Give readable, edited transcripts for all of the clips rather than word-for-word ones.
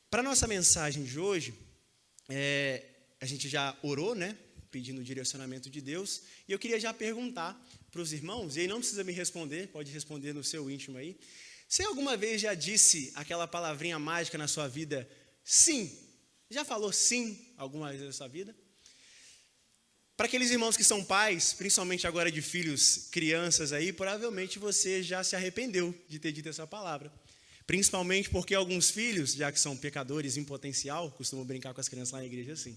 Para a nossa mensagem de hoje, a gente já orou, né? Pedindo o direcionamento de Deus. E eu queria já perguntar para os irmãos, e aí não precisa me responder, pode responder no seu íntimo aí. Você alguma vez já disse aquela palavrinha mágica na sua vida, sim? Já falou sim alguma vez na sua vida? Para aqueles irmãos que são pais, principalmente agora de filhos, crianças aí, provavelmente você já se arrependeu de ter dito essa palavra. Principalmente porque alguns filhos, já que são pecadores em potencial, costumam brincar com as crianças lá na igreja assim,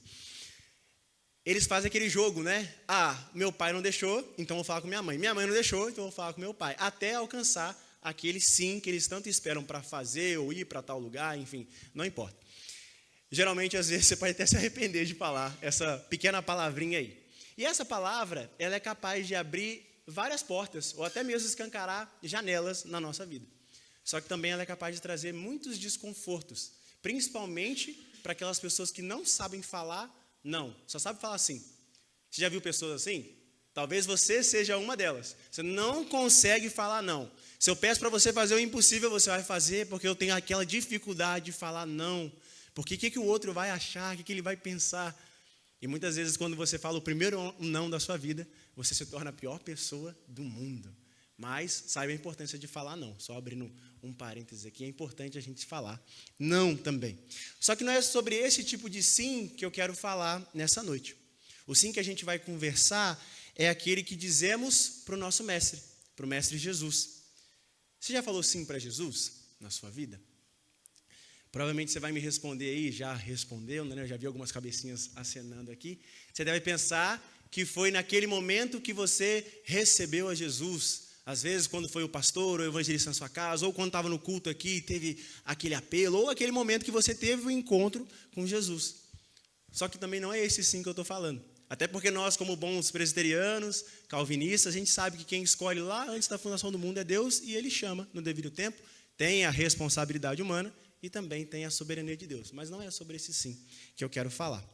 eles fazem aquele jogo, né? Meu pai não deixou, então vou falar com minha mãe. Minha mãe não deixou, então vou falar com meu pai. Até alcançar aquele sim que eles tanto esperam para fazer ou ir para tal lugar, enfim, não importa. Geralmente, às vezes, você pode até se arrepender de falar essa pequena palavrinha aí. E essa palavra, ela é capaz de abrir várias portas, ou até mesmo escancarar janelas na nossa vida. Só que também ela é capaz de trazer muitos desconfortos, principalmente para aquelas pessoas que não sabem falar não, só sabem falar sim. Você já viu pessoas assim? Talvez você seja uma delas. Você não consegue falar não. Se eu peço para você fazer o impossível, você vai fazer porque eu tenho aquela dificuldade de falar não. Porque o que o outro vai achar, o que ele vai pensar? E muitas vezes, quando você fala o primeiro não da sua vida, você se torna a pior pessoa do mundo. Mas saiba a importância de falar não. Só abrindo um parênteses aqui, é importante a gente falar não também. Só que não é sobre esse tipo de sim que eu quero falar nessa noite. O sim que a gente vai conversar é aquele que dizemos para o nosso mestre, para o mestre Jesus. Você já falou sim para Jesus na sua vida? Provavelmente você vai me responder aí, já respondeu, né? Eu já vi algumas cabecinhas acenando aqui. Você deve pensar que foi naquele momento que você recebeu a Jesus. Às vezes, quando foi o pastor ou o evangelista na sua casa, ou quando estava no culto aqui, teve aquele apelo, ou aquele momento que você teve o encontro com Jesus. Só que também não é esse sim que eu estou falando. Até porque nós, como bons presbiterianos, calvinistas, a gente sabe que quem escolhe lá antes da fundação do mundo é Deus, e Ele chama no devido tempo, tem a responsabilidade humana, e também tem a soberania de Deus. Mas não é sobre esse sim que eu quero falar.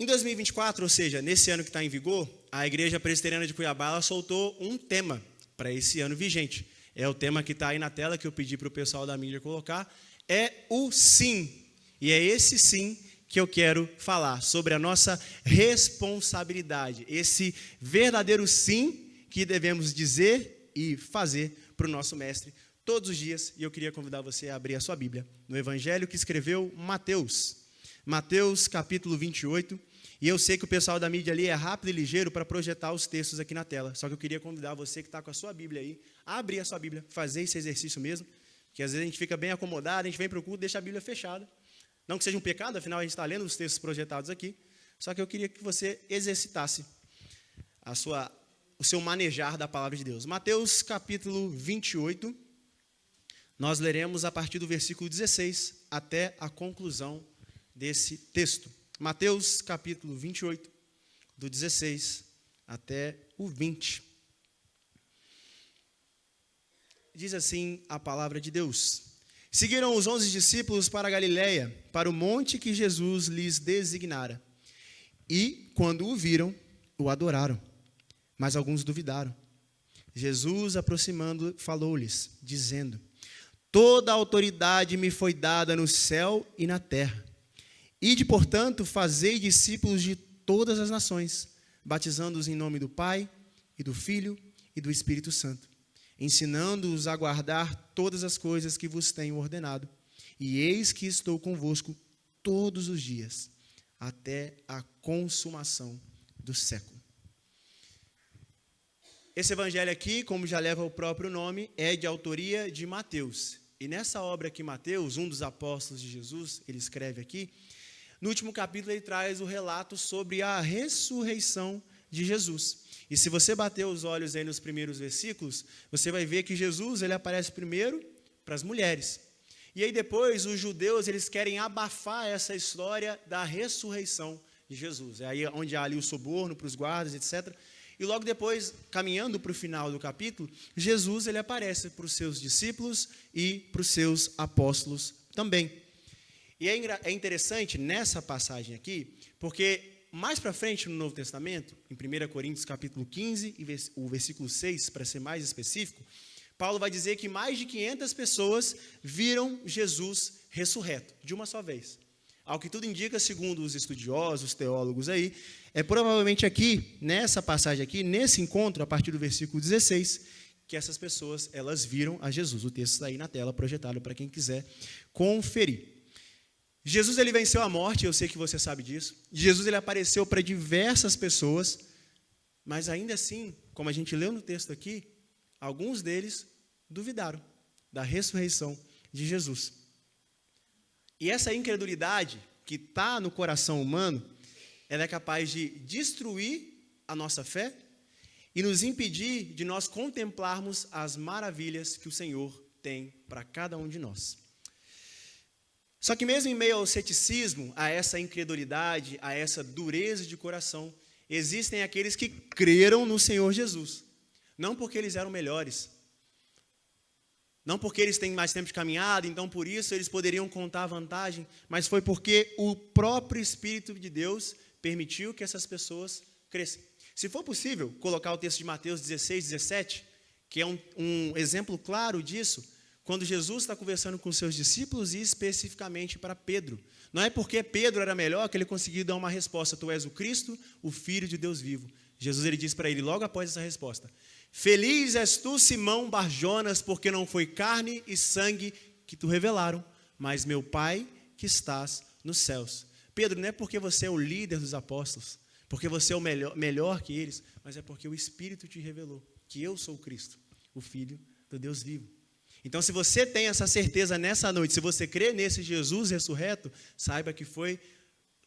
Em 2024, ou seja, nesse ano que está em vigor, a Igreja Presbiteriana de Cuiabá ela soltou um tema para esse ano vigente. É o tema que está aí na tela, que eu pedi para o pessoal da mídia colocar. É o sim. E é esse sim que eu quero falar, sobre a nossa responsabilidade. Esse verdadeiro sim que devemos dizer e fazer para o nosso mestre todos os dias, e eu queria convidar você a abrir a sua Bíblia no Evangelho que escreveu Mateus. Mateus, capítulo 28, e eu sei que o pessoal da mídia ali é rápido e ligeiro para projetar os textos aqui na tela, só que eu queria convidar você que está com a sua Bíblia aí, a abrir a sua Bíblia, fazer esse exercício mesmo, que às vezes a gente fica bem acomodado, a gente vem para o culto e deixa a Bíblia fechada. Não que seja um pecado, afinal a gente está lendo os textos projetados aqui, só que eu queria que você exercitasse o seu manejar da palavra de Deus. Mateus, capítulo 28, nós leremos a partir do versículo 16 até a conclusão desse texto. Mateus, capítulo 28, do 16 até o 20. Diz assim a palavra de Deus. Seguiram os 11 discípulos para a Galiléia, para o monte que Jesus lhes designara. E, quando o viram, o adoraram. Mas alguns duvidaram. Jesus, aproximando, falou-lhes, dizendo: toda a autoridade me foi dada no céu e na terra. Ide, portanto, fazei discípulos de todas as nações, batizando-os em nome do Pai, e do Filho, e do Espírito Santo, ensinando-os a guardar todas as coisas que vos tenho ordenado. E eis que estou convosco todos os dias, até a consumação do século. Esse evangelho aqui, como já leva o próprio nome, é de autoria de Mateus. E nessa obra aqui, Mateus, um dos apóstolos de Jesus, ele escreve aqui, no último capítulo ele traz o relato sobre a ressurreição de Jesus. E se você bater os olhos aí nos primeiros versículos, você vai ver que Jesus ele aparece primeiro para as mulheres. E aí depois os judeus eles querem abafar essa história da ressurreição de Jesus. É aí onde há ali o suborno para os guardas, etc. E logo depois, caminhando para o final do capítulo, Jesus ele aparece para os seus discípulos e para os seus apóstolos também. E é interessante nessa passagem aqui, porque mais para frente no Novo Testamento, em 1 Coríntios capítulo 15, e o versículo 6, para ser mais específico, Paulo vai dizer que mais de 500 pessoas viram Jesus ressurreto, de uma só vez. Ao que tudo indica, segundo os estudiosos, os teólogos aí, é provavelmente aqui, nessa passagem aqui, nesse encontro, a partir do versículo 16, que essas pessoas, elas viram a Jesus. O texto está aí na tela, projetado para quem quiser conferir. Jesus, ele venceu a morte, eu sei que você sabe disso. Jesus, ele apareceu para diversas pessoas, mas ainda assim, como a gente leu no texto aqui, alguns deles duvidaram da ressurreição de Jesus. E essa incredulidade que está no coração humano, ela é capaz de destruir a nossa fé e nos impedir de nós contemplarmos as maravilhas que o Senhor tem para cada um de nós. Só que mesmo em meio ao ceticismo, a essa incredulidade, a essa dureza de coração, existem aqueles que creram no Senhor Jesus. Não porque eles eram melhores, não porque eles têm mais tempo de caminhada, então por isso eles poderiam contar a vantagem, mas foi porque o próprio Espírito de Deus permitiu que essas pessoas crescem. Se for possível, colocar o texto de Mateus 16, 17, que é um exemplo claro disso, quando Jesus está conversando com os seus discípulos e especificamente para Pedro. Não é porque Pedro era melhor que ele conseguiu dar uma resposta: tu és o Cristo, o Filho de Deus vivo. Jesus, ele diz para ele, logo após essa resposta: feliz és tu, Simão Barjonas, porque não foi carne e sangue que tu revelaram, mas meu Pai que estás nos céus. Pedro, não é porque você é o líder dos apóstolos, porque você é o melhor que eles, mas é porque o Espírito te revelou que eu sou o Cristo, o Filho do Deus vivo. Então, se você tem essa certeza nessa noite, se você crê nesse Jesus ressurreto, saiba que foi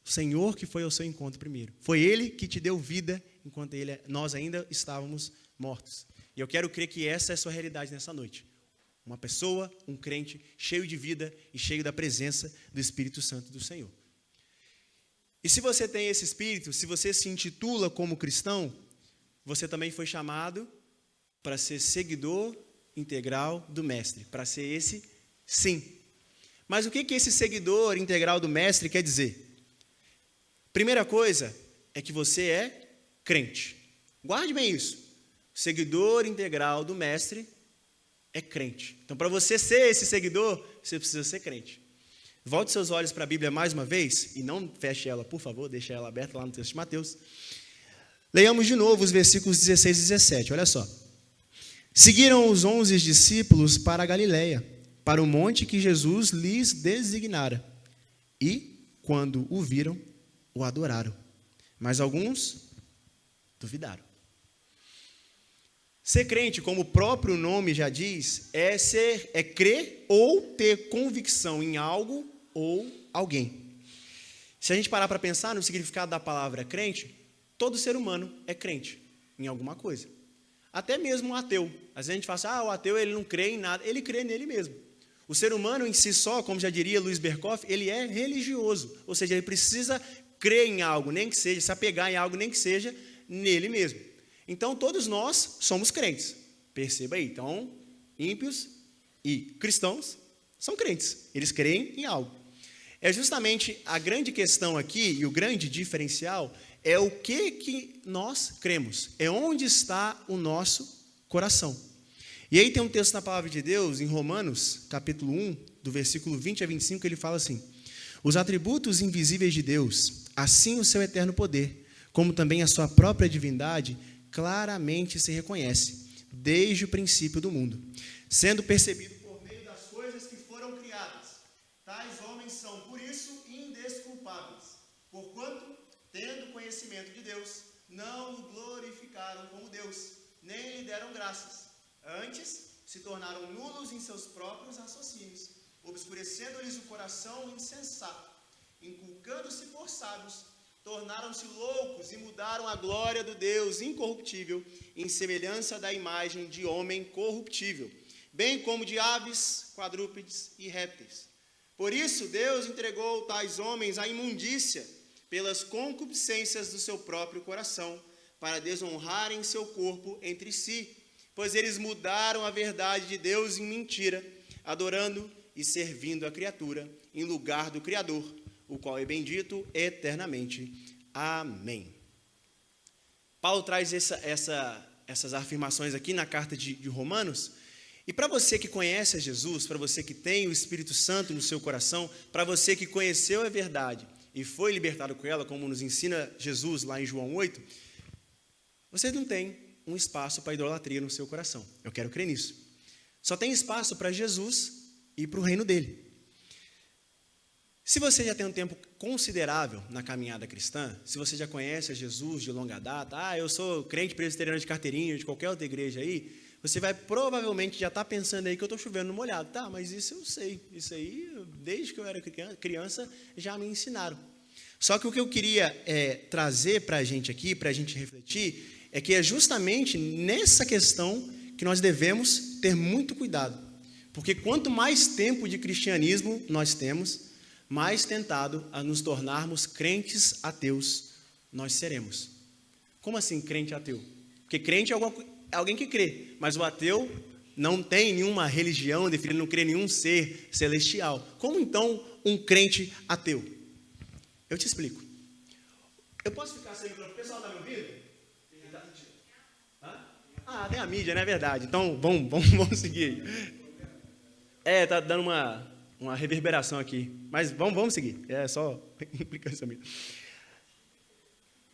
o Senhor que foi ao seu encontro primeiro. Foi Ele que te deu vida, enquanto nós ainda estávamos mortos. E eu quero crer que essa é a sua realidade nessa noite. Uma pessoa, um crente, cheio de vida e cheio da presença do Espírito Santo do Senhor. E se você tem esse Espírito, se você se intitula como cristão, você também foi chamado para ser seguidor integral do Mestre, para ser esse, sim. Mas o que esse seguidor integral do Mestre quer dizer? Primeira coisa é que você é crente. Guarde bem isso. O seguidor integral do Mestre é crente. Então, para você ser esse seguidor, você precisa ser crente. Volte seus olhos para a Bíblia mais uma vez, e não feche ela, por favor, deixe ela aberta lá no texto de Mateus. Leiamos de novo os versículos 16 e 17, olha só. Seguiram os 11 discípulos para a Galiléia, para o monte que Jesus lhes designara. E, quando o viram, o adoraram. Mas alguns duvidaram. Ser crente, como o próprio nome já diz, é crer ou ter convicção em algo ou alguém. Se a gente parar para pensar no significado da palavra crente, todo ser humano é crente em alguma coisa. Até mesmo um ateu. Às vezes a gente fala assim, o ateu ele não crê em nada, ele crê nele mesmo. O ser humano em si só, como já diria Luiz Berkoff, ele é religioso. Ou seja, ele precisa crer em algo, nem que seja, se apegar em algo, nem que seja nele mesmo. Então, todos nós somos crentes. Perceba aí. Então, ímpios e cristãos são crentes. Eles creem em algo. É justamente a grande questão aqui, e o grande diferencial, é o que nós cremos. É onde está o nosso coração. E aí tem um texto na palavra de Deus, em Romanos, capítulo 1, do versículo 20 a 25, ele fala assim: os atributos invisíveis de Deus, assim o seu eterno poder, como também a sua própria divindade, claramente se reconhece, desde o princípio do mundo, sendo percebido por meio das coisas que foram criadas. Tais homens são, por isso, indesculpáveis, porquanto, tendo conhecimento de Deus, não o glorificaram como Deus, nem lhe deram graças. Antes, se tornaram nulos em seus próprios raciocínios, obscurecendo-lhes o coração insensato, inculcando-se por sábios, tornaram-se loucos e mudaram a glória do Deus incorruptível em semelhança da imagem de homem corruptível, bem como de aves, quadrúpedes e répteis. Por isso, Deus entregou tais homens à imundícia pelas concupiscências do seu próprio coração, para desonrarem seu corpo entre si, pois eles mudaram a verdade de Deus em mentira, adorando e servindo a criatura em lugar do Criador, o qual é bendito eternamente. Amém. Paulo traz essas afirmações aqui na carta de Romanos, E para você que conhece a Jesus, para você que tem o Espírito Santo no seu coração, para você que conheceu a verdade e foi libertado com ela, como nos ensina Jesus lá em João 8, você não tem um espaço para idolatria no seu coração. Eu quero crer nisso. Só tem espaço para Jesus e para o reino dele. Se você já tem um tempo considerável na caminhada cristã, se você já conhece a Jesus de longa data, eu sou crente presbiteriano de carteirinha, de qualquer outra igreja aí, você vai provavelmente já estar pensando aí que eu estou chovendo no molhado. Tá, mas isso eu sei. Isso aí, desde que eu era criança, já me ensinaram. Só que o que eu queria trazer para a gente aqui, para a gente refletir, é que é justamente nessa questão que nós devemos ter muito cuidado. Porque quanto mais tempo de cristianismo nós temos, mais tentado a nos tornarmos crentes ateus nós seremos. Como assim crente ateu? Porque crente é alguém que crê, mas o ateu não tem nenhuma religião, ele não crê em nenhum ser celestial. Como então um crente ateu? Eu te explico. Eu posso ficar sem microfone? O pessoal está me ouvindo? Tem a mídia, não é verdade. Então, vamos seguir. Está dando uma reverberação aqui. Mas vamos seguir. É só implicância mesmo.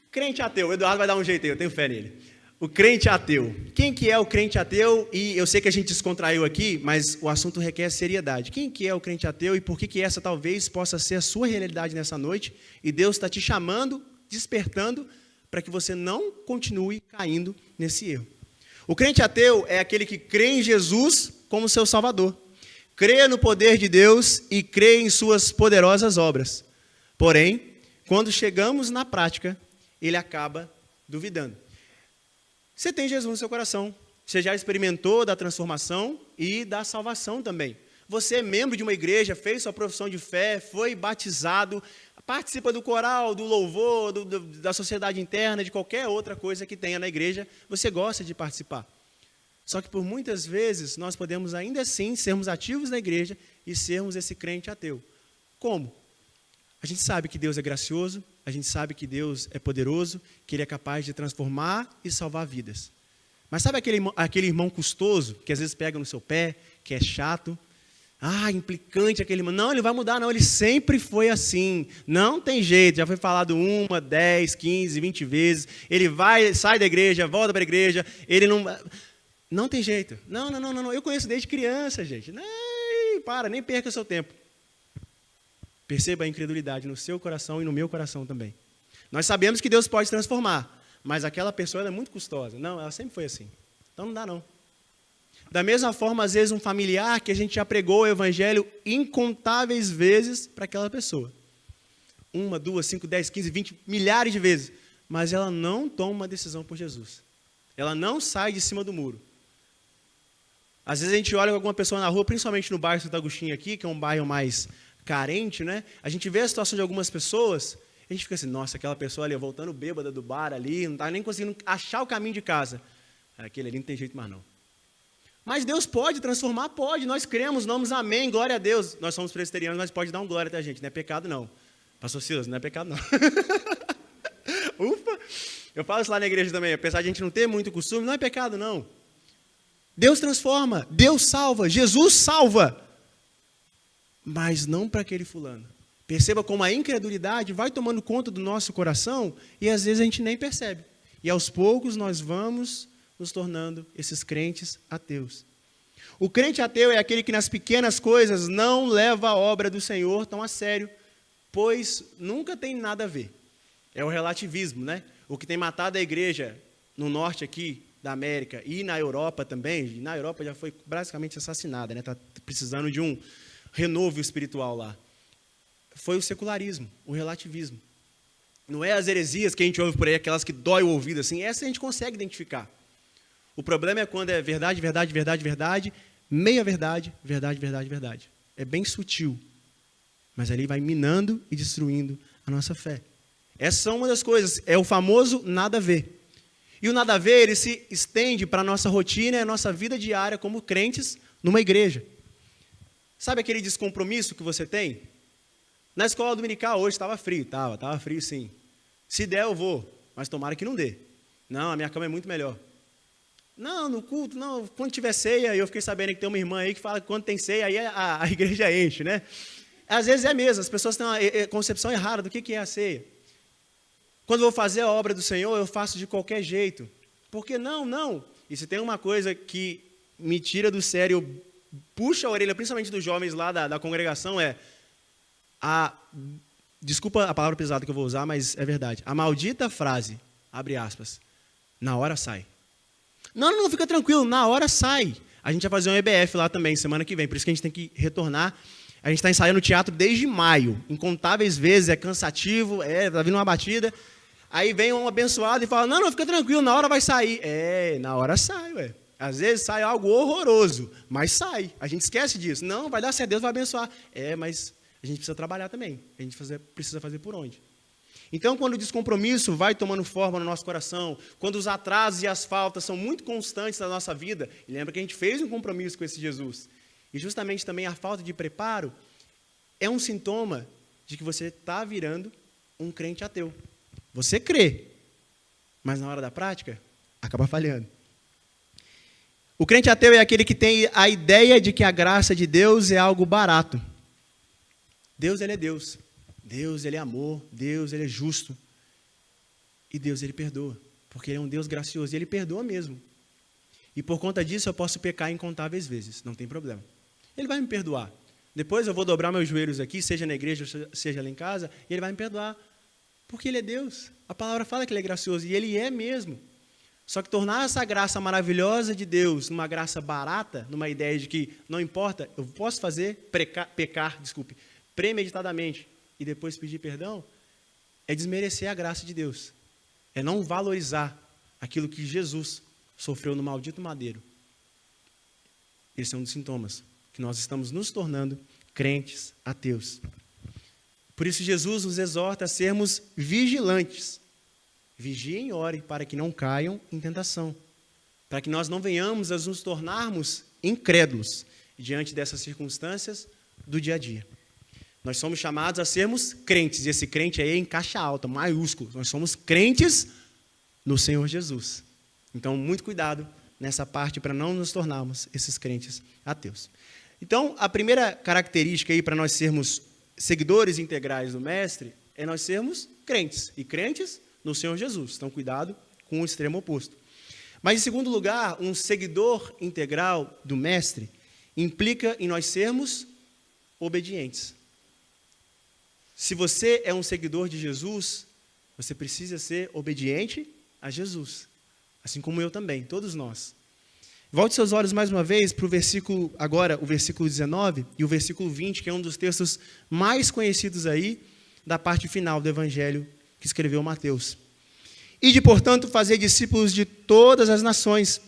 Crente ateu. O Eduardo vai dar um jeito aí, eu tenho fé nele. O crente ateu. Quem que é o crente ateu? E eu sei que a gente descontraiu aqui, mas o assunto requer seriedade. Quem que é o crente ateu e por que essa talvez possa ser a sua realidade nessa noite? E Deus está te chamando, despertando, para que você não continue caindo nesse erro. O crente ateu é aquele que crê em Jesus como seu Salvador. Crê no poder de Deus e crê em suas poderosas obras. Porém, quando chegamos na prática, ele acaba duvidando. Você tem Jesus no seu coração. Você já experimentou da transformação e da salvação também. Você é membro de uma igreja, fez sua profissão de fé, foi batizado, participa do coral, do louvor, da sociedade interna, de qualquer outra coisa que tenha na igreja, você gosta de participar. Só que por muitas vezes nós podemos ainda assim sermos ativos na igreja e sermos esse crente ateu. Como? A gente sabe que Deus é gracioso, a gente sabe que Deus é poderoso, que Ele é capaz de transformar e salvar vidas. Mas sabe aquele irmão custoso, que às vezes pega no seu pé, que é chato? Implicante aquele irmão. Não, ele vai mudar, não, ele sempre foi assim. Não tem jeito, já foi falado 1, 10, 15, 20 vezes. Ele sai da igreja, volta para a igreja, ele não... Não tem jeito. Não. Eu conheço desde criança, gente. Nem perca o seu tempo. Perceba a incredulidade no seu coração e no meu coração também. Nós sabemos que Deus pode transformar, mas aquela pessoa é muito custosa. Não, ela sempre foi assim. Então não dá, não. Da mesma forma, às vezes, um familiar que a gente já pregou o evangelho incontáveis vezes para aquela pessoa. 1, 2, 5, 10, 15, 20, milhares de vezes. Mas ela não toma uma decisão por Jesus. Ela não sai de cima do muro. Às vezes a gente olha alguma pessoa na rua, principalmente no bairro Santo Agostinho aqui, que é um bairro mais carente, né? A gente vê a situação de algumas pessoas, a gente fica assim, nossa, aquela pessoa ali, voltando bêbada do bar ali, não está nem conseguindo achar o caminho de casa. Aquele ali não tem jeito mais não. Mas Deus pode transformar? Pode, nós cremos, damos amém, glória a Deus. Nós somos presbiterianos, mas pode dar um glória até a gente, não é pecado não. Pastor Silas, não é pecado não. Ufa! Eu falo isso lá na igreja também, apesar de a gente não ter muito costume, não é pecado não. Deus transforma, Deus salva, Jesus salva, mas não para aquele fulano. Perceba como a incredulidade vai tomando conta do nosso coração e às vezes a gente nem percebe. E aos poucos nós vamos nos tornando esses crentes ateus. O crente ateu é aquele que nas pequenas coisas não leva a obra do Senhor tão a sério, pois nunca tem nada a ver. É o relativismo, né? O que tem matado a igreja no norte aqui da América e na Europa também, na Europa já foi basicamente assassinada, né? Está precisando de um renovo espiritual lá. Foi o secularismo, o relativismo. Não é as heresias que a gente ouve por aí, aquelas que dói o ouvido, assim, essa a gente consegue identificar. O problema é quando é verdade, verdade, verdade, verdade, meia verdade, verdade, verdade, verdade. É bem sutil, mas ali vai minando e destruindo a nossa fé. Essa é uma das coisas, é o famoso nada a ver. E o nada a ver, ele se estende para a nossa rotina e a nossa vida diária como crentes numa igreja. Sabe aquele descompromisso que você tem? Na escola dominical hoje estava frio, estava frio sim. Se der eu vou, mas tomara que não dê. Não, a minha cama é muito melhor. Não, no culto, não, quando tiver ceia, eu fiquei sabendo que tem uma irmã aí que fala que quando tem ceia, aí a igreja enche, né? Às vezes é mesmo, as pessoas têm uma concepção errada do que é a ceia. Quando eu vou fazer a obra do Senhor, eu faço de qualquer jeito. Porque não. E se tem uma coisa que me tira do sério, puxa a orelha, principalmente dos jovens lá da congregação, desculpa a palavra pesada que eu vou usar, mas é verdade. A maldita frase, abre aspas, na hora sai. Não, fica tranquilo, na hora sai. A gente vai fazer um EBF lá também, semana que vem, por isso que a gente tem que retornar. A gente está ensaiando teatro desde maio, incontáveis vezes, é cansativo, tá vindo uma batida. Aí vem um abençoado e fala, não, fica tranquilo, na hora vai sair. Na hora sai, ué. Às vezes sai algo horroroso, mas sai. A gente esquece disso. Não, vai dar certo, Deus vai abençoar. Mas a gente precisa trabalhar também. A gente precisa fazer por onde? Então, quando o descompromisso vai tomando forma no nosso coração, quando os atrasos e as faltas são muito constantes na nossa vida, e lembra que a gente fez um compromisso com esse Jesus, e justamente também a falta de preparo, é um sintoma de que você está virando um crente ateu. Você crê, mas na hora da prática, acaba falhando. O crente ateu é aquele que tem a ideia de que a graça de Deus é algo barato. Deus, ele é Deus. Deus, ele é amor. Deus, ele é justo. E Deus, ele perdoa. Porque ele é um Deus gracioso. E ele perdoa mesmo. E por conta disso, eu posso pecar incontáveis vezes. Não tem problema. Ele vai me perdoar. Depois eu vou dobrar meus joelhos aqui, seja na igreja, seja lá em casa, e ele vai me perdoar. Porque ele é Deus. A palavra fala que ele é gracioso. E ele é mesmo. Só que tornar essa graça maravilhosa de Deus numa graça barata, numa ideia de que não importa, eu posso fazer, pecar, premeditadamente, e depois pedir perdão, é desmerecer a graça de Deus. É não valorizar aquilo que Jesus sofreu no maldito madeiro. Esse é um dos sintomas, que nós estamos nos tornando crentes ateus. Por isso Jesus nos exorta a sermos vigilantes. Vigiem e orem para que não caiam em tentação, para que nós não venhamos a nos tornarmos incrédulos diante dessas circunstâncias do dia a dia. Nós somos chamados a sermos crentes, e esse crente aí é em caixa alta, maiúsculo. Nós somos crentes no Senhor Jesus. Então, muito cuidado nessa parte para não nos tornarmos esses crentes ateus. Então, a primeira característica aí para nós sermos seguidores integrais do Mestre é nós sermos crentes, e crentes no Senhor Jesus. Então, cuidado com o extremo oposto. Mas, em segundo lugar, um seguidor integral do Mestre implica em nós sermos obedientes. Se você é um seguidor de Jesus, você precisa ser obediente a Jesus. Assim como eu também, todos nós. Volte seus olhos mais uma vez para o versículo, agora o versículo 19 e o versículo 20, que é um dos textos mais conhecidos aí, da parte final do Evangelho que escreveu Mateus. Ide, portanto, fazer discípulos de todas as nações,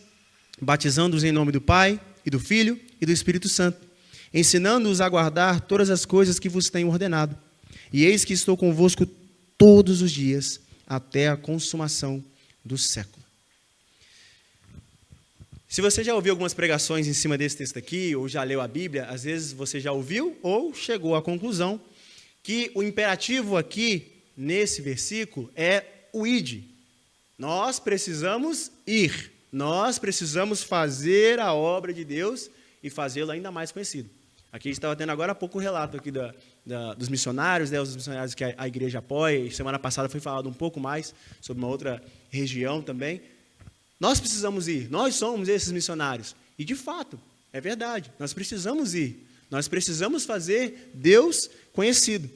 batizando-os em nome do Pai, e do Filho, e do Espírito Santo, ensinando-os a guardar todas as coisas que vos tenho ordenado. E eis que estou convosco todos os dias, até a consumação do século. Se você já ouviu algumas pregações em cima desse texto aqui, ou já leu a Bíblia, às vezes você já ouviu ou chegou à conclusão que o imperativo aqui, nesse versículo, é o ide. Nós precisamos ir, nós precisamos fazer a obra de Deus e fazê-la ainda mais conhecido. Aqui a gente estava tendo agora há pouco o relato aqui dos missionários, os missionários que a igreja apoia, e semana passada foi falado um pouco mais sobre uma outra região também. Nós precisamos ir, nós somos esses missionários. E de fato, é verdade, nós precisamos ir, nós precisamos fazer Deus conhecido.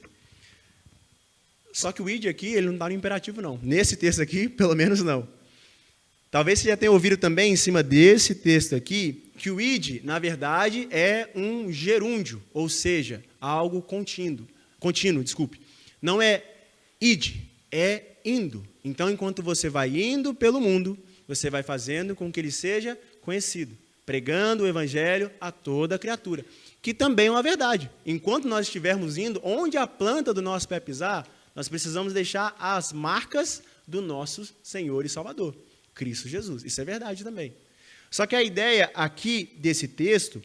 Só que o id aqui, ele não está no imperativo não, nesse texto aqui, pelo menos não. Talvez você já tenha ouvido também, em cima desse texto aqui, que o id, na verdade, é um gerúndio, ou seja, algo contínuo. Não é id, é indo. Então, enquanto você vai indo pelo mundo, você vai fazendo com que ele seja conhecido, pregando o evangelho a toda criatura, que também é uma verdade. Enquanto nós estivermos indo, onde a planta do nosso pé pisar, nós precisamos deixar as marcas do nosso Senhor e Salvador, Cristo Jesus. Isso é verdade também. Só que a ideia aqui desse texto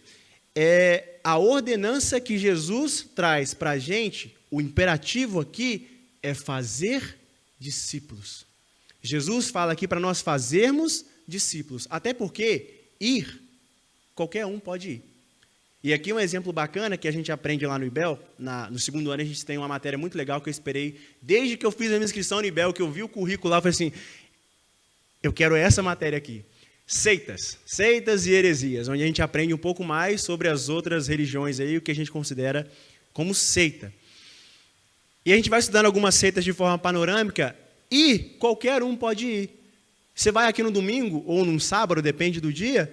é a ordenança que Jesus traz para a gente, o imperativo aqui é fazer discípulos. Jesus fala aqui para nós fazermos discípulos. Até porque ir, qualquer um pode ir. E aqui um exemplo bacana que a gente aprende lá no IBEL, no segundo ano a gente tem uma matéria muito legal que eu esperei, desde que eu fiz a minha inscrição no IBEL, que eu vi o currículo lá, eu falei assim, eu quero essa matéria aqui. Seitas e heresias, onde a gente aprende um pouco mais sobre as outras religiões aí, o que a gente considera como seita. E a gente vai estudando algumas seitas de forma panorâmica e qualquer um pode ir. Você vai aqui no domingo ou num sábado, depende do dia,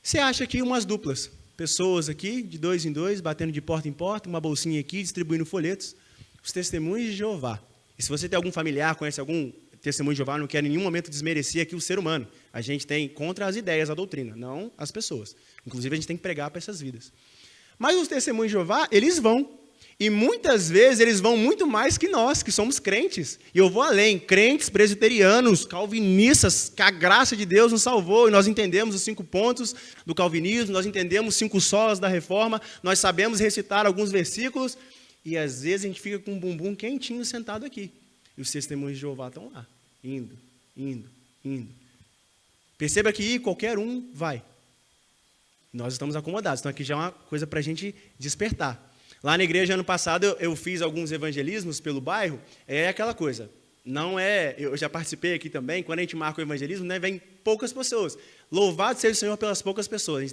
você acha aqui umas duplas. Pessoas aqui, de 2 em 2, batendo de porta em porta, uma bolsinha aqui, distribuindo folhetos, os testemunhos de Jeová. E se você tem algum familiar, conhece algum testemunho de Jeová, não quero em nenhum momento desmerecer aqui o ser humano. A gente tem contra as ideias, a doutrina, não as pessoas. Inclusive, a gente tem que pregar para essas vidas. Mas os testemunhos de Jeová, eles vão. E muitas vezes eles vão muito mais que nós, que somos crentes. E eu vou além, crentes presbiterianos, calvinistas, que a graça de Deus nos salvou, e nós entendemos os 5 pontos do calvinismo, nós entendemos 5 solas da reforma, nós sabemos recitar alguns versículos, e às vezes a gente fica com um bumbum quentinho sentado aqui. E os testemunhos de Jeová estão lá, indo. Perceba que qualquer um vai. Nós estamos acomodados, então aqui já é uma coisa para a gente despertar. Lá na igreja, ano passado, eu fiz alguns evangelismos pelo bairro, é aquela coisa, não é, eu já participei aqui também, quando a gente marca o evangelismo, né, vem poucas pessoas. Louvado seja o Senhor pelas poucas pessoas, a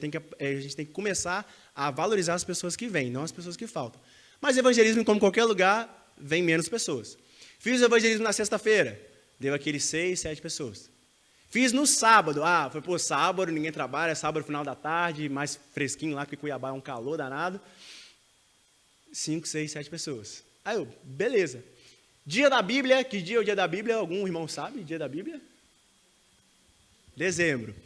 gente tem que começar a valorizar as pessoas que vêm, não as pessoas que faltam. Mas evangelismo, como qualquer lugar, vem menos pessoas. Fiz o evangelismo na sexta-feira, deu aqueles 6, 7 pessoas. Fiz no sábado, foi sábado, ninguém trabalha, sábado, final da tarde, mais fresquinho lá, porque Cuiabá é um calor danado. 5, 6, 7 pessoas. Aí eu, beleza. Dia da Bíblia, que dia é o dia da Bíblia? Algum irmão sabe? Dia da Bíblia? Dezembro.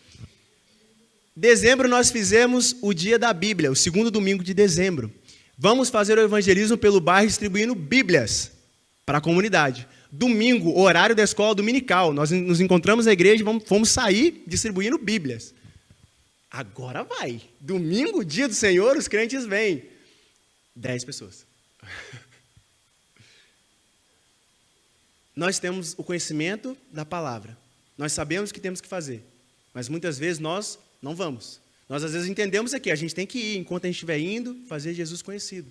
Dezembro nós fizemos o dia da Bíblia, o segundo domingo de dezembro. Vamos fazer o evangelismo pelo bairro distribuindo Bíblias para a comunidade. Domingo, horário da escola dominical. Nós nos encontramos na igreja e fomos sair distribuindo Bíblias. Agora vai. Domingo, dia do Senhor, os crentes vêm. 10 pessoas. Nós temos o conhecimento da palavra. Nós sabemos o que temos que fazer. Mas muitas vezes nós não vamos. Nós às vezes entendemos aqui, a gente tem que ir, enquanto a gente estiver indo, fazer Jesus conhecido.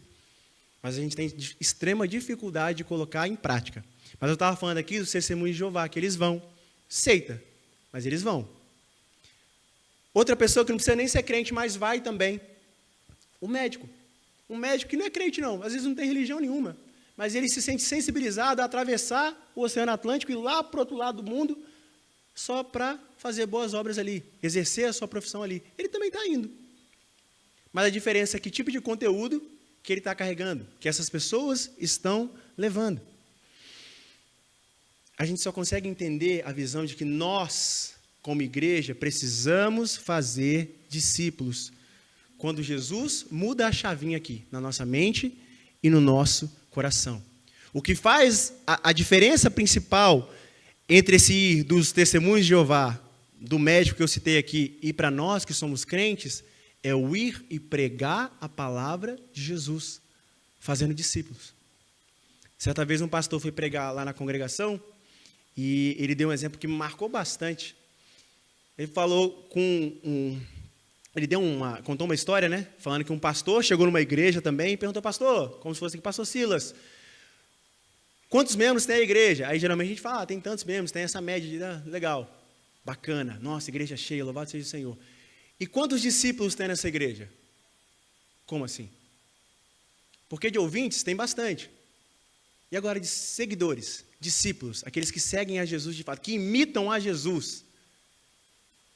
Mas a gente tem extrema dificuldade de colocar em prática. Mas eu estava falando aqui dos testemunhos de Jeová, que eles vão. Seita, mas eles vão. Outra pessoa que não precisa nem ser crente, mas vai também. O médico. Um médico que não é crente, não, às vezes não tem religião nenhuma, mas ele se sente sensibilizado a atravessar o Oceano Atlântico e ir lá para o outro lado do mundo só para fazer boas obras ali, exercer a sua profissão ali. Ele também está indo. Mas a diferença é que tipo de conteúdo que ele está carregando, que essas pessoas estão levando. A gente só consegue entender a visão de que nós, como igreja, precisamos fazer discípulos. Quando Jesus muda a chavinha aqui, na nossa mente e no nosso coração. O que faz a diferença principal entre esse ir dos testemunhos de Jeová, do médico que eu citei aqui, e para nós que somos crentes, é o ir e pregar a palavra de Jesus, fazendo discípulos. Certa vez um pastor foi pregar lá na congregação, e ele deu um exemplo que me marcou bastante. Ele falou contou uma história, né? Falando que um pastor chegou numa igreja também e perguntou, pastor, como se fosse aqui, pastor Silas, quantos membros tem a igreja? Aí geralmente a gente fala, tem tantos membros, tem essa média de, legal, bacana, nossa, igreja cheia, louvado seja o Senhor. E quantos discípulos tem nessa igreja? Como assim? Porque de ouvintes tem bastante. E agora de seguidores, discípulos, aqueles que seguem a Jesus de fato, que imitam a Jesus.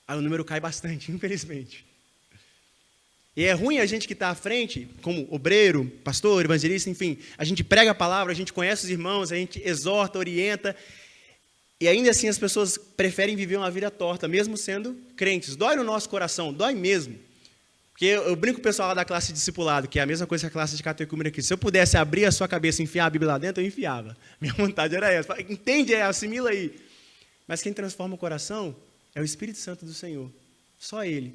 Aí o número cai bastante, infelizmente. E é ruim a gente que está à frente, como obreiro, pastor, evangelista, enfim, a gente prega a palavra, a gente conhece os irmãos, a gente exorta, orienta, e ainda assim as pessoas preferem viver uma vida torta, mesmo sendo crentes. Dói no nosso coração, dói mesmo. Porque eu brinco com o pessoal lá da classe de discipulado, que é a mesma coisa que a classe de catecúmena aqui. Se eu pudesse abrir a sua cabeça e enfiar a Bíblia lá dentro, eu enfiava. Minha vontade era essa. Entende, assimila aí. Mas quem transforma o coração é o Espírito Santo do Senhor. Só Ele.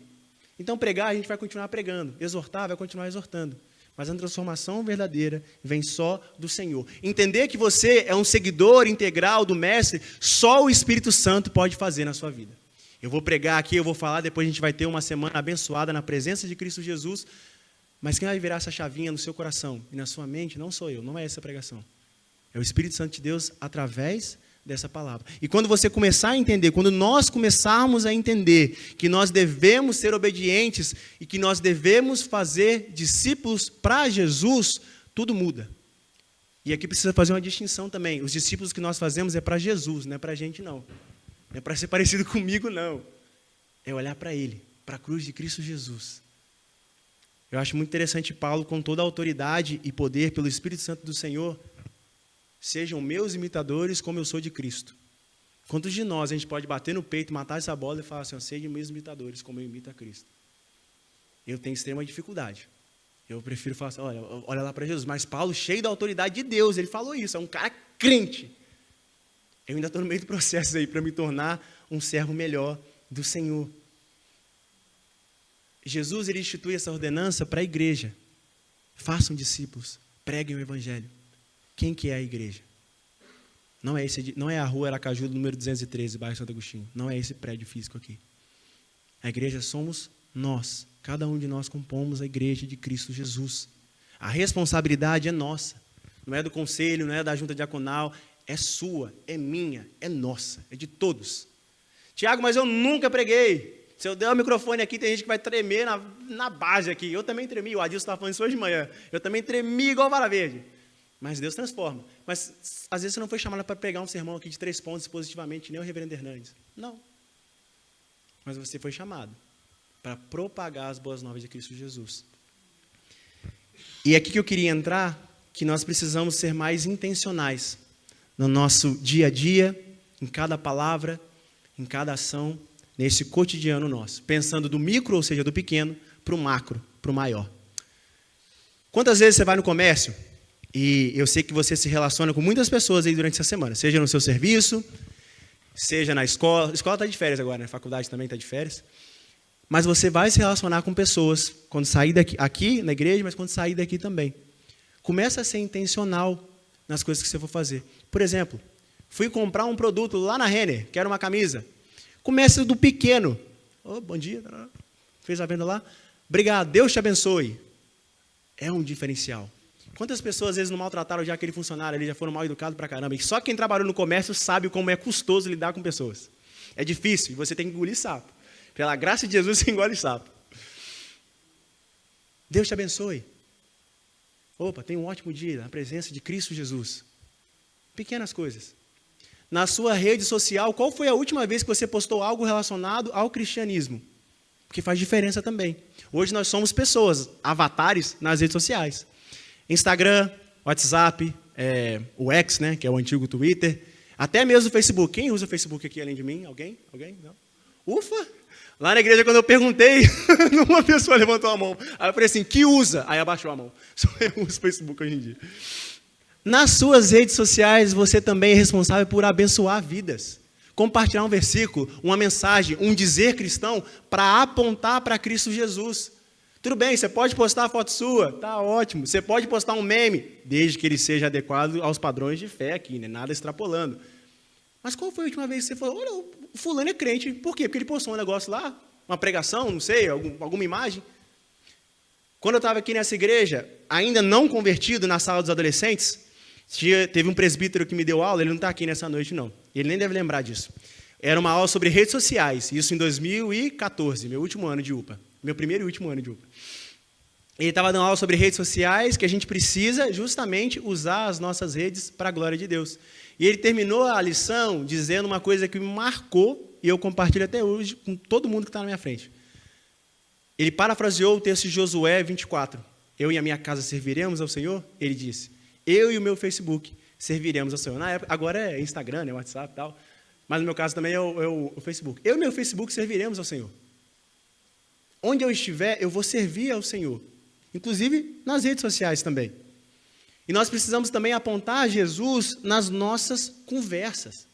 Então, pregar, a gente vai continuar pregando. Exortar, vai continuar exortando. Mas a transformação verdadeira vem só do Senhor. Entender que você é um seguidor integral do Mestre, só o Espírito Santo pode fazer na sua vida. Eu vou pregar aqui, eu vou falar, depois a gente vai ter uma semana abençoada na presença de Cristo Jesus, mas quem vai virar essa chavinha no seu coração e na sua mente não sou eu, não é essa pregação. É o Espírito Santo de Deus através dessa palavra. E quando você começar a entender, quando nós começarmos a entender que nós devemos ser obedientes e que nós devemos fazer discípulos para Jesus, tudo muda. E aqui precisa fazer uma distinção também. Os discípulos que nós fazemos é para Jesus, não é para a gente não. Não é para ser parecido comigo não. É olhar para Ele, para a cruz de Cristo Jesus. Eu acho muito interessante Paulo, com toda a autoridade e poder pelo Espírito Santo do Senhor, sejam meus imitadores como eu sou de Cristo. Quantos de nós a gente pode bater no peito, matar essa bola e falar assim, sejam meus imitadores como eu imito a Cristo? Eu tenho extrema dificuldade. Eu prefiro falar assim, olha lá para Jesus. Mas Paulo, cheio da autoridade de Deus, ele falou isso, é um cara crente. Eu ainda estou no meio do processo aí para me tornar um servo melhor do Senhor. Jesus, ele institui essa ordenança para a igreja. Façam discípulos, preguem o evangelho. Quem que é a igreja? Não é a rua Aracaju, número 213, bairro Santo Agostinho. Não é esse prédio físico aqui. A igreja somos nós. Cada um de nós compomos a igreja de Cristo Jesus. A responsabilidade é nossa. Não é do conselho, não é da junta diaconal. É sua, é minha, é nossa, é de todos. Tiago, mas eu nunca preguei. Se eu der o microfone aqui, tem gente que vai tremer na base aqui. Eu também tremi, o Adilson estava falando isso hoje de manhã. Eu também tremi igual vara verde. Mas Deus transforma. Mas, às vezes, você não foi chamado para pregar um sermão aqui de 3 pontos positivamente, nem o reverendo Hernandes. Não. Mas você foi chamado para propagar as boas novas de Cristo Jesus. E é aqui que eu queria entrar, que nós precisamos ser mais intencionais no nosso dia a dia, em cada palavra, em cada ação, nesse cotidiano nosso. Pensando do micro, ou seja, do pequeno, para o macro, para o maior. Quantas vezes você vai no comércio? E eu sei que você se relaciona com muitas pessoas aí durante essa semana, seja no seu serviço, seja na escola. A escola está de férias agora, né? A faculdade também está de férias. Mas você vai se relacionar com pessoas quando sair daqui, aqui na igreja, mas quando sair daqui também. Começa a ser intencional nas coisas que você for fazer. Por exemplo, fui comprar um produto lá na Renner, quero uma camisa. Começa do pequeno. Bom dia. Fez a venda lá. Obrigado, Deus te abençoe. É um diferencial. Quantas pessoas às vezes não maltrataram já aquele funcionário ali, já foram mal educados pra caramba. E só quem trabalhou no comércio sabe como é custoso lidar com pessoas. É difícil, e você tem que engolir sapo. Pela graça de Jesus, você engole sapo. Deus te abençoe. Tenha um ótimo dia na presença de Cristo Jesus. Pequenas coisas. Na sua rede social, qual foi a última vez que você postou algo relacionado ao cristianismo? Porque faz diferença também. Hoje nós somos pessoas, avatares nas redes sociais. Instagram, WhatsApp, o X, né, que é o antigo Twitter, até mesmo o Facebook. Quem usa o Facebook aqui além de mim? Alguém? Não? Ufa! Lá na igreja, quando eu perguntei, uma pessoa levantou a mão. Aí eu falei assim, que usa? Aí abaixou a mão. Só eu uso o Facebook hoje em dia. Nas suas redes sociais, você também é responsável por abençoar vidas. Compartilhar um versículo, uma mensagem, um dizer cristão, para apontar para Cristo Jesus. Tudo bem, você pode postar a foto sua, tá ótimo. Você pode postar um meme, desde que ele seja adequado aos padrões de fé aqui, né? Nada extrapolando. Mas qual foi a última vez que você falou, olha, o fulano é crente, por quê? Porque ele postou um negócio lá, uma pregação, não sei, alguma imagem. Quando eu estava aqui nessa igreja, ainda não convertido na sala dos adolescentes, teve um presbítero que me deu aula, ele não está aqui nessa noite não, ele nem deve lembrar disso. Era uma aula sobre redes sociais, isso em 2014, meu último ano de UPA, meu primeiro e último ano de UPA. Ele estava dando aula sobre redes sociais, que a gente precisa justamente usar as nossas redes para a glória de Deus. E ele terminou a lição dizendo uma coisa que me marcou, e eu compartilho até hoje com todo mundo que está na minha frente. Ele parafraseou o texto de Josué 24. Eu e a minha casa serviremos ao Senhor? Ele disse, eu e o meu Facebook serviremos ao Senhor. Na época, agora é Instagram, WhatsApp e tal, mas no meu caso também é o Facebook. Eu e meu Facebook serviremos ao Senhor. Onde eu estiver, eu vou servir ao Senhor. Inclusive nas redes sociais também. E nós precisamos também apontar Jesus nas nossas conversas.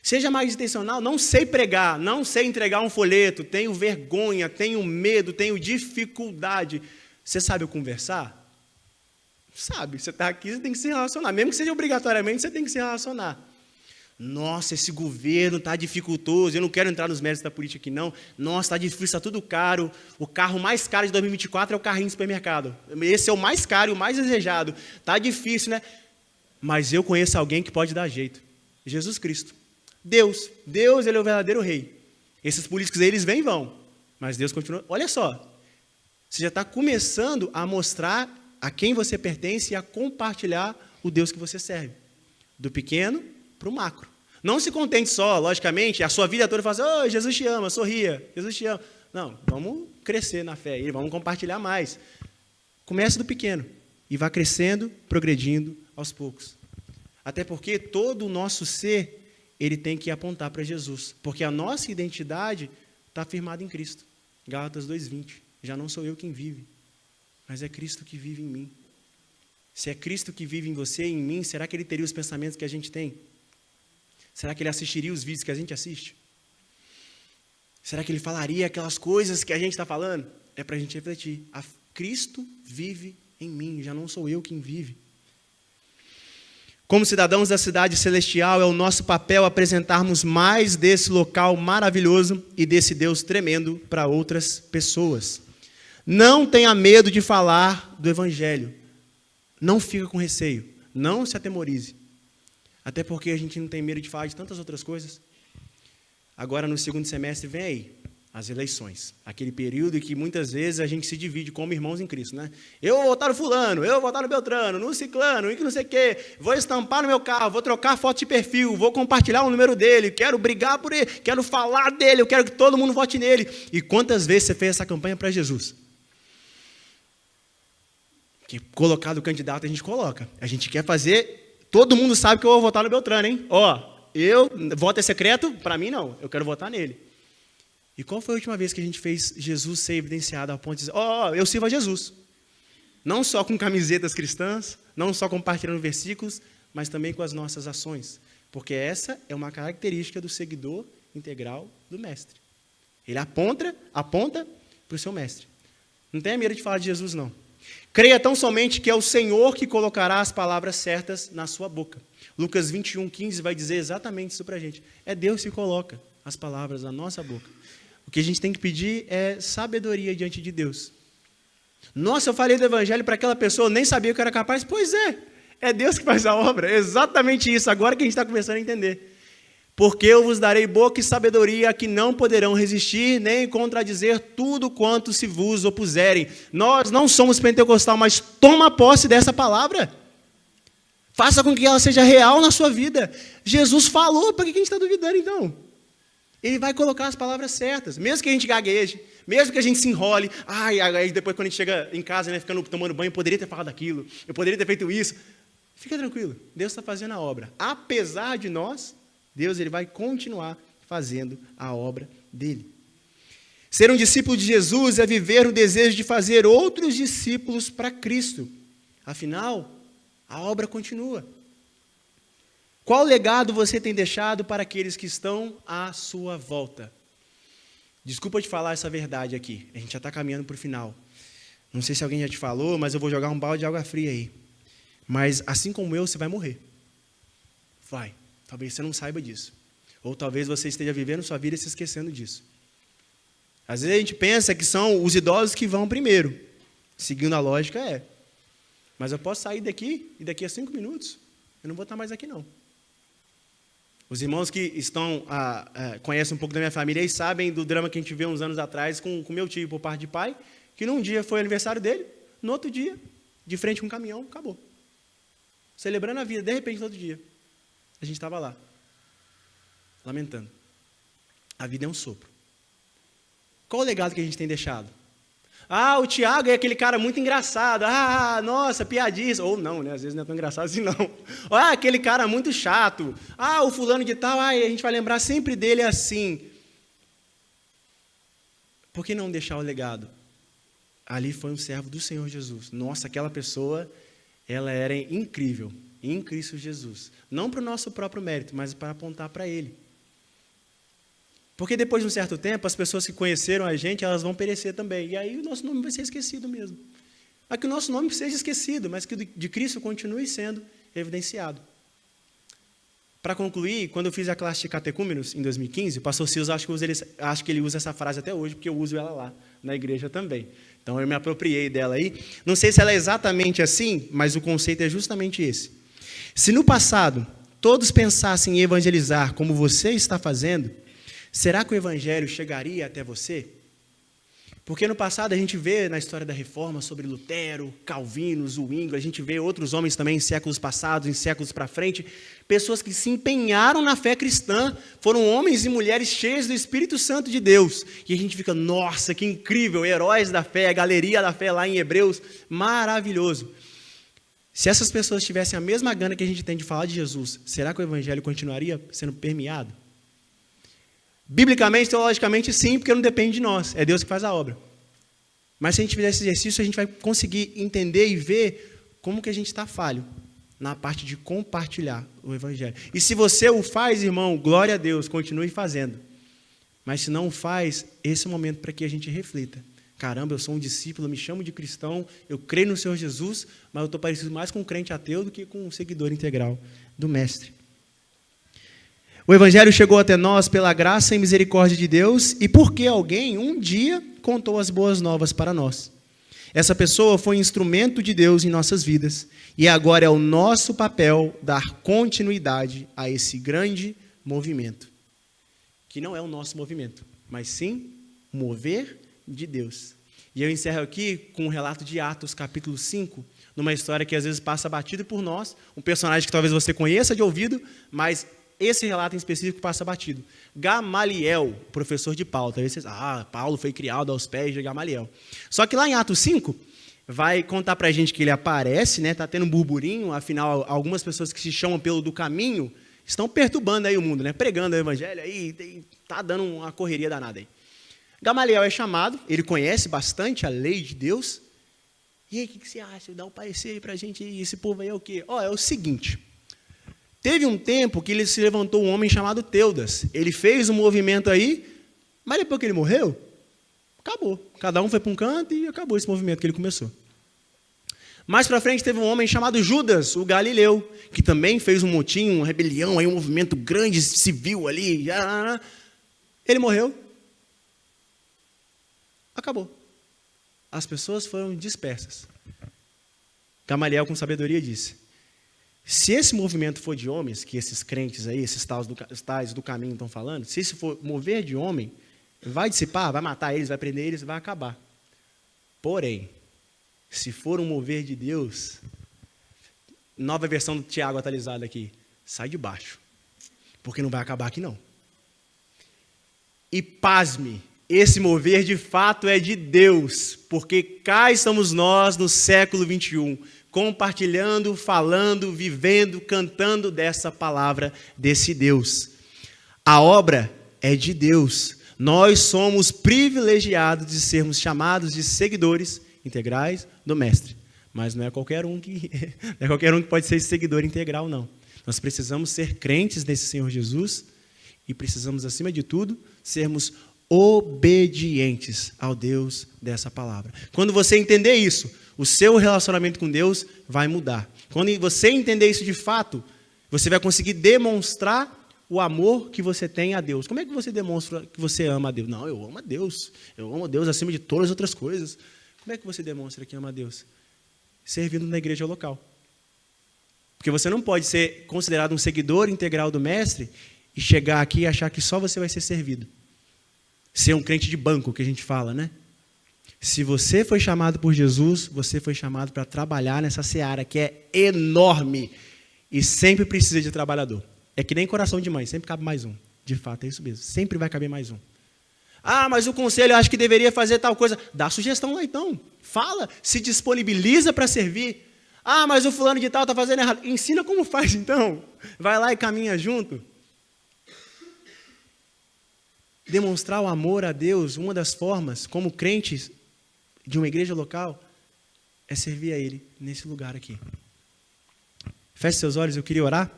Seja mais intencional, não sei pregar, não sei entregar um folheto, tenho vergonha, tenho medo, tenho dificuldade. Você sabe conversar? Sabe, você está aqui, você tem que se relacionar. Mesmo que seja obrigatoriamente, você tem que se relacionar. Nossa, esse governo está dificultoso, eu não quero entrar nos méritos da política aqui não. Nossa, está difícil, está tudo caro. O carro mais caro de 2024 é o carrinho de supermercado. Esse é o mais caro e o mais desejado. Está difícil, né? Mas eu conheço alguém que pode dar jeito. Jesus Cristo. Deus, ele é o verdadeiro rei. Esses políticos aí, eles vêm e vão. Mas Deus continua. Olha só, você já está começando a mostrar a quem você pertence e a compartilhar o Deus que você serve. Do pequeno para o macro. Não se contente só, logicamente, a sua vida toda fala assim, oh, Jesus te ama, sorria, Jesus te ama. Não, vamos crescer na fé e vamos compartilhar mais. Comece do pequeno e vá crescendo, progredindo aos poucos. Até porque todo o nosso ser, ele tem que apontar para Jesus. Porque a nossa identidade está firmada em Cristo. Gálatas 2:20. Já não sou eu quem vive, mas é Cristo que vive em mim. Se é Cristo que vive em você e em mim, será que ele teria os pensamentos que a gente tem? Será que ele assistiria os vídeos que a gente assiste? Será que ele falaria aquelas coisas que a gente está falando? É para a gente refletir. Cristo vive em mim, já não sou eu quem vive. Como cidadãos da cidade celestial, é o nosso papel apresentarmos mais desse local maravilhoso e desse Deus tremendo para outras pessoas. Não tenha medo de falar do Evangelho. Não fica com receio. Não se atemorize. Até porque a gente não tem medo de falar de tantas outras coisas. Agora, no segundo semestre, vem aí as eleições. Aquele período em que muitas vezes a gente se divide como irmãos em Cristo, né? Eu vou votar no fulano, eu vou votar no Beltrano, no ciclano, e que não sei o quê. Vou estampar no meu carro, vou trocar foto de perfil, vou compartilhar o número dele, quero brigar por ele, quero falar dele, eu quero que todo mundo vote nele. E quantas vezes você fez essa campanha para Jesus? Que colocado o candidato a gente coloca. A gente quer fazer... Todo mundo sabe que eu vou votar no Beltrano, hein? Voto é secreto? Para mim, não. Eu quero votar nele. E qual foi a última vez que a gente fez Jesus ser evidenciado ao ponto de dizer, eu sirvo a Jesus. Não só com camisetas cristãs, não só compartilhando versículos, mas também com as nossas ações. Porque essa é uma característica do seguidor integral do mestre. Ele aponta para o seu mestre. Não tenha medo de falar de Jesus, não. Creia tão somente que é o Senhor que colocará as palavras certas na sua boca. Lucas 21:15 vai dizer exatamente isso para a gente. É Deus que coloca as palavras na nossa boca. O que a gente tem que pedir é sabedoria diante de Deus. Nossa, eu falei do Evangelho para aquela pessoa, eu nem sabia que eu era capaz. Pois é Deus que faz a obra. É exatamente isso, agora que a gente está começando a entender. Porque eu vos darei boca e sabedoria que não poderão resistir, nem contradizer tudo quanto se vos opuserem. Nós não somos pentecostal, mas toma posse dessa palavra. Faça com que ela seja real na sua vida. Jesus falou, para que a gente está duvidando então? Ele vai colocar as palavras certas, mesmo que a gente gagueje, mesmo que a gente se enrole. Aí depois quando a gente chega em casa, né, tomando banho, eu poderia ter falado aquilo, eu poderia ter feito isso. Fica tranquilo, Deus está fazendo a obra. Apesar de nós, Deus ele vai continuar fazendo a obra dele. Ser um discípulo de Jesus é viver o desejo de fazer outros discípulos para Cristo. Afinal, a obra continua. Qual legado você tem deixado para aqueles que estão à sua volta? Desculpa te falar essa verdade aqui. A gente já está caminhando para o final. Não sei se alguém já te falou, mas eu vou jogar um balde de água fria aí. Mas assim como eu, você vai morrer. Vai. Talvez você não saiba disso. Ou talvez você esteja vivendo sua vida e se esquecendo disso. Às vezes a gente pensa que são os idosos que vão primeiro. Seguindo a lógica, é. Mas eu posso sair daqui e daqui a 5 minutos eu não vou estar mais aqui, não. Os irmãos que conhecem um pouco da minha família e sabem do drama que a gente viu uns anos atrás com meu tio por parte de pai, que num dia foi aniversário dele, no outro dia, de frente com um caminhão, acabou. Celebrando a vida, de repente, no outro dia. A gente estava lá, lamentando. A vida é um sopro. Qual o legado que a gente tem deixado? O Tiago é aquele cara muito engraçado. Nossa, piadista. Ou não, né? Às vezes não é tão engraçado assim, não. Aquele cara muito chato. O fulano de tal, a gente vai lembrar sempre dele assim. Por que não deixar o legado? Ali foi um servo do Senhor Jesus. Nossa, aquela pessoa, ela era incrível. Em Cristo Jesus. Não para o nosso próprio mérito, mas para apontar para Ele. Porque depois de um certo tempo, as pessoas que conheceram a gente, elas vão perecer também. E aí o nosso nome vai ser esquecido mesmo. Mas que o nosso nome seja esquecido, mas que de Cristo continue sendo evidenciado. Para concluir, quando eu fiz a classe de catecúmenos em 2015, o pastor Silas, acho que ele usa essa frase até hoje, porque eu uso ela lá, na igreja também. Então, eu me apropriei dela aí. Não sei se ela é exatamente assim, mas o conceito é justamente esse. Se no passado todos pensassem em evangelizar como você está fazendo, será que o evangelho chegaria até você? Porque no passado a gente vê na história da Reforma sobre Lutero, Calvino, Zwingli, a gente vê outros homens também em séculos passados, em séculos para frente, pessoas que se empenharam na fé cristã, foram homens e mulheres cheios do Espírito Santo de Deus. E a gente fica, nossa, que incrível, heróis da fé, a galeria da fé lá em Hebreus, maravilhoso. Se essas pessoas tivessem a mesma gana que a gente tem de falar de Jesus, será que o evangelho continuaria sendo permeado? Biblicamente, teologicamente, sim, porque não depende de nós, é Deus que faz a obra. Mas se a gente fizer esse exercício, a gente vai conseguir entender e ver como que a gente está falho na parte de compartilhar o evangelho. E se você o faz, irmão, glória a Deus, continue fazendo. Mas se não o faz, esse é o momento para que a gente reflita. Caramba, eu sou um discípulo, eu me chamo de cristão, eu creio no Senhor Jesus, mas eu estou parecido mais com um crente ateu do que com um seguidor integral do Mestre. O evangelho chegou até nós pela graça e misericórdia de Deus e porque alguém um dia contou as boas novas para nós. Essa pessoa foi instrumento de Deus em nossas vidas e agora é o nosso papel dar continuidade a esse grande movimento, que não é o nosso movimento, mas sim o mover de Deus. E eu encerro aqui com um relato de Atos, capítulo 5, numa história que às vezes passa batido por nós, um personagem que talvez você conheça de ouvido, mas esse relato em específico passa batido. Gamaliel, professor de Paulo. Talvez vocês, Paulo foi criado aos pés de Gamaliel. Só que lá em Atos 5, vai contar pra gente que ele aparece, né? Tá tendo um burburinho, afinal, algumas pessoas que se chamam pelo do caminho estão perturbando aí o mundo, né? Pregando o evangelho aí, tá dando uma correria danada aí. Gamaliel é chamado, ele conhece bastante a lei de Deus. E aí, o que você acha? Dá um parecer aí pra gente, esse povo aí é o quê? É o seguinte... Teve um tempo que ele se levantou um homem chamado Teudas. Ele fez um movimento aí, mas depois que ele morreu, acabou. Cada um foi para um canto e acabou esse movimento que ele começou. Mais para frente teve um homem chamado Judas, o Galileu, que também fez um motim, uma rebelião, aí um movimento grande, civil ali. Ele morreu. Acabou. As pessoas foram dispersas. Gamaliel, com sabedoria, disse: se esse movimento for de homens, que esses crentes aí, esses tais do caminho estão falando, se isso for mover de homem, vai dissipar, vai matar eles, vai prender eles, vai acabar. Porém, se for um mover de Deus, nova versão do Tiago atualizada aqui, sai de baixo, porque não vai acabar aqui não. E pasme, esse mover de fato é de Deus, porque cá estamos nós no século 21, compartilhando, falando, vivendo, cantando dessa palavra, desse Deus. A obra é de Deus. Nós somos privilegiados de sermos chamados de seguidores integrais do Mestre. Mas não é qualquer um que pode ser seguidor integral, não. Nós precisamos ser crentes nesse Senhor Jesus e precisamos, acima de tudo, sermos obedientes ao Deus dessa palavra. Quando você entender isso, o seu relacionamento com Deus vai mudar. Quando você entender isso de fato, você vai conseguir demonstrar o amor que você tem a Deus. Como é que você demonstra que você ama a Deus? Não, eu amo a Deus. Eu amo a Deus acima de todas as outras coisas. Como é que você demonstra que ama a Deus? Servindo na igreja local. Porque você não pode ser considerado um seguidor integral do Mestre e chegar aqui e achar que só você vai ser servido. Ser um crente de banco, que a gente fala, né? Se você foi chamado por Jesus, você foi chamado para trabalhar nessa seara que é enorme e sempre precisa de trabalhador. É que nem coração de mãe, sempre cabe mais um. De fato, é isso mesmo. Sempre vai caber mais um. Mas o conselho eu acho que deveria fazer tal coisa. Dá sugestão lá então. Fala, se disponibiliza para servir. Mas o fulano de tal está fazendo errado. Ensina como faz então. Vai lá e caminha junto. Demonstrar o amor a Deus, uma das formas, como crentes de uma igreja local, é servir a Ele nesse lugar aqui. Feche seus olhos, eu queria orar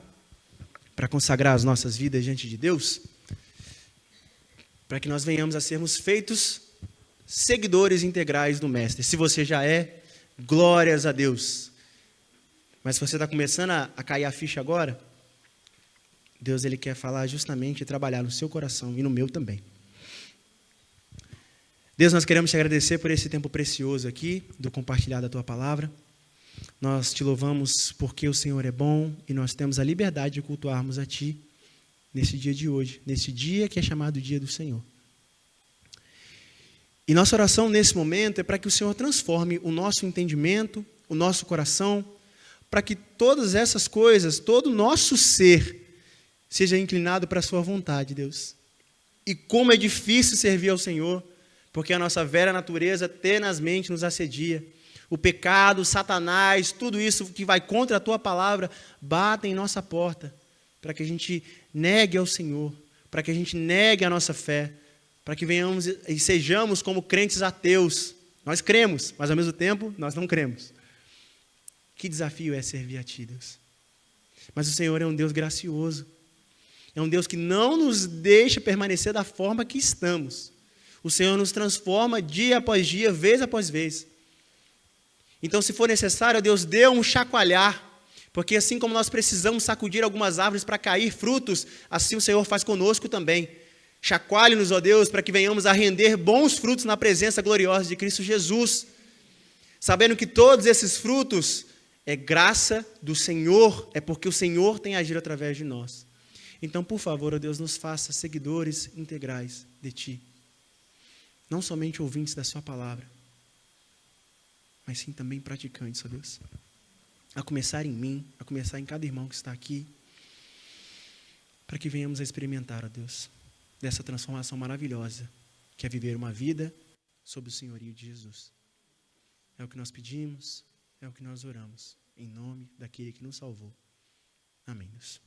para consagrar as nossas vidas diante de Deus, para que nós venhamos a sermos feitos seguidores integrais do Mestre. Se você já é, glórias a Deus. Mas se você está começando a cair a ficha agora, Deus, Ele quer falar justamente e trabalhar no seu coração e no meu também. Deus, nós queremos te agradecer por esse tempo precioso aqui, do compartilhar da Tua Palavra. Nós te louvamos porque o Senhor é bom e nós temos a liberdade de cultuarmos a Ti nesse dia de hoje, nesse dia que é chamado Dia do Senhor. E nossa oração nesse momento é para que o Senhor transforme o nosso entendimento, o nosso coração, para que todas essas coisas, todo o nosso ser, seja inclinado para a sua vontade, Deus. E como é difícil servir ao Senhor, porque a nossa velha natureza tenazmente nos assedia. O pecado, Satanás, tudo isso que vai contra a Tua palavra, bate em nossa porta, para que a gente negue ao Senhor, para que a gente negue a nossa fé, para que venhamos e sejamos como crentes ateus. Nós cremos, mas ao mesmo tempo nós não cremos. Que desafio é servir a Ti, Deus. Mas o Senhor é um Deus gracioso. É um Deus que não nos deixa permanecer da forma que estamos. O Senhor nos transforma dia após dia, vez após vez. Então, se for necessário, Deus dê um chacoalhar, porque assim como nós precisamos sacudir algumas árvores para cair frutos, assim o Senhor faz conosco também. Chacoalhe-nos, ó Deus, para que venhamos a render bons frutos na presença gloriosa de Cristo Jesus, sabendo que todos esses frutos é graça do Senhor, é porque o Senhor tem agido através de nós. Então, por favor, ó Deus, nos faça seguidores integrais de Ti, não somente ouvintes da Sua palavra, mas sim também praticantes, ó Deus, a começar em mim, a começar em cada irmão que está aqui, para que venhamos a experimentar, ó Deus, dessa transformação maravilhosa, que é viver uma vida sob o senhorio de Jesus. É o que nós pedimos, é o que nós oramos, em nome daquele que nos salvou. Amém, Deus.